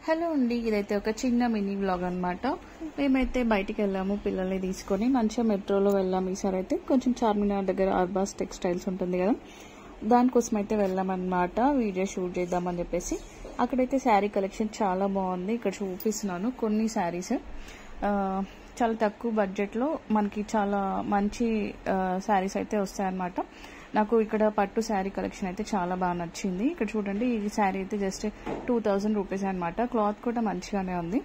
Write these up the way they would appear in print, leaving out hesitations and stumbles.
Hello అండి, ఇదైతే ఒక చిన్న మినీ వ్లాగ్ అనమాట. మేమైతే బయటికి వెళ్ళాము పిల్లల్ని తీసుకొని, మంచిగా మెట్రోలో వెళ్ళాము. ఈసారి అయితే కొంచెం చార్మినార్ దగ్గర అర్బాస్ టెక్స్టైల్స్ ఉంటుంది కదా, దానికోసం అయితే వెళ్ళామన్నమాట. వీడియో షూట్ చేద్దామని చెప్పేసి. అక్కడైతే శారీ కలెక్షన్ చాలా బాగుంది. ఇక్కడ చూపిస్తున్నాను కొన్ని శారీస్. చాలా తక్కువ బడ్జెట్లో మనకి చాలా మంచి శారీస్ అయితే వస్తాయన్నమాట. నాకు ఇక్కడ పట్టు శారీ కలెక్షన్ అయితే చాలా బాగా నచ్చింది. ఇక్కడ చూడండి, ఈ శారీ అయితే జస్ట్ 2000 రూపీస్ అనమాట. క్లాత్ కూడా మంచిగానే ఉంది.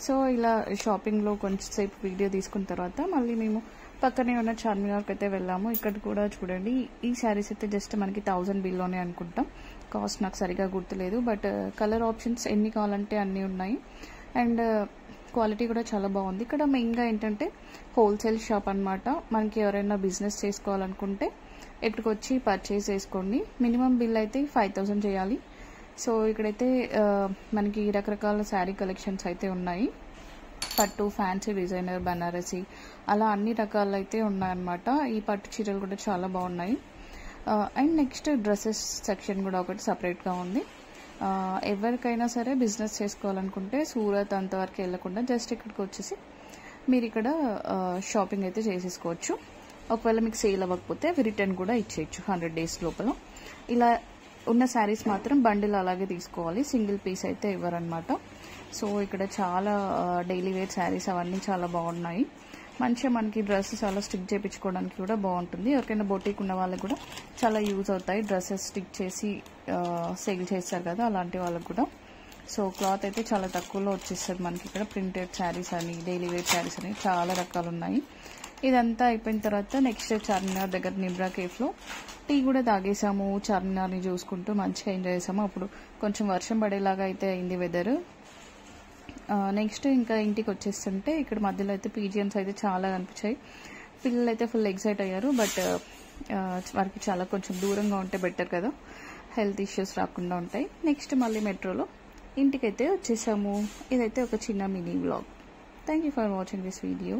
సో ఇలా షాపింగ్లో కొంచెంసేపు వీడియో తీసుకున్న తర్వాత మళ్ళీ మేము పక్కనే ఉన్న చార్మినార్కి అయితే వెళ్ళాము. ఇక్కడ కూడా చూడండి, ఈ శారీస్ అయితే జస్ట్ మనకి 1000 బిల్లోనే అనుకుంటాం. కాస్ట్ నాకు సరిగా గుర్తులేదు, బట్ కలర్ ఆప్షన్స్ ఎన్ని కావాలంటే అన్నీ ఉన్నాయి. అండ్ క్వాలిటీ కూడా చాలా బాగుంది. ఇక్కడ మెయిన్గా ఏంటంటే హోల్సేల్ షాప్ అనమాట. మనకి ఎవరైనా బిజినెస్ చేసుకోవాలనుకుంటే ఇక్కడికి వచ్చి పర్చేస్ చేసుకోండి. మినిమం బిల్ అయితే 5000 చేయాలి. సో ఇక్కడైతే మనకి రకరకాల శారీ కలెక్షన్స్ అయితే ఉన్నాయి. పట్టు, ఫ్యాన్సీ, డిజైనర్, బనారసి, అలా అన్ని రకాలు అయితే ఉన్నాయన్నమాట. ఈ పట్టు చీరలు కూడా చాలా బాగున్నాయి. అండ్ నెక్స్ట్ డ్రెస్సెస్ సెక్షన్ కూడా ఒకటి సపరేట్గా ఉంది. ఎవరికైనా సరే బిజినెస్ చేసుకోవాలనుకుంటే సూరత్ అంతవరకు వెళ్ళకుండా జస్ట్ ఇక్కడికి వచ్చేసి మీరు ఇక్కడ షాపింగ్ అయితే చేసేసుకోవచ్చు. ఒకవేళ మీకు సేల్ అవ్వకపోతే అవి రిటర్న్ కూడా ఇచ్చేయచ్చు 100 days లోపల. ఇలా ఉన్న శారీస్ మాత్రం బండిల్ అలాగే తీసుకోవాలి, సింగిల్ పీస్ అయితే ఇవ్వరనమాట. సో ఇక్కడ చాలా డైలీ వేర్ శారీస్ అవన్నీ చాలా బాగున్నాయి. మంచిగా మనకి డ్రెస్సెస్ అలా స్టిక్ చేయించుకోవడానికి కూడా బాగుంటుంది. ఎవరికైనా బొటీక్ ఉన్న వాళ్ళకి కూడా చాలా యూజ్ అవుతాయి. డ్రెస్సెస్ స్టిక్ చేసి సేల్ చేస్తారు కదా, అలాంటి వాళ్ళకి కూడా. సో క్లాత్ అయితే చాలా తక్కువలో వచ్చేస్తుంది మనకి. ఇక్కడ ప్రింటెడ్ శారీస్ అని, డైలీ వేర్ శారీస్ అని చాలా రకాలు ఉన్నాయి. ఇదంతా అయిపోయిన తర్వాత నెక్స్ట్ చార్మినార్ దగ్గర నిబ్రా కేఫ్లో టీ కూడా తాగేసాము. చార్మినార్ని చూసుకుంటూ మంచిగా ఎంజాయ్ చేసాము. అప్పుడు కొంచెం వర్షం పడేలాగా అయితే అయింది వెదర్. నెక్స్ట్ ఇంకా ఇంటికి వచ్చేస్తుంటే ఇక్కడ మధ్యలో అయితే పీజియన్స్ అయితే చాలా కనిపించాయి. పిల్లలు అయితే ఫుల్ ఎక్సైట్ అయ్యారు. బట్ వారికి చాలా కొంచెం దూరంగా ఉంటే బెటర్ కదా, హెల్త్ ఇష్యూస్ రాకుండా ఉంటాయి. నెక్స్ట్ మళ్ళీ మెట్రోలో ఇంటికైతే వచ్చేసాము. ఇదైతే ఒక చిన్న mini vlog. Thank you for watching this video.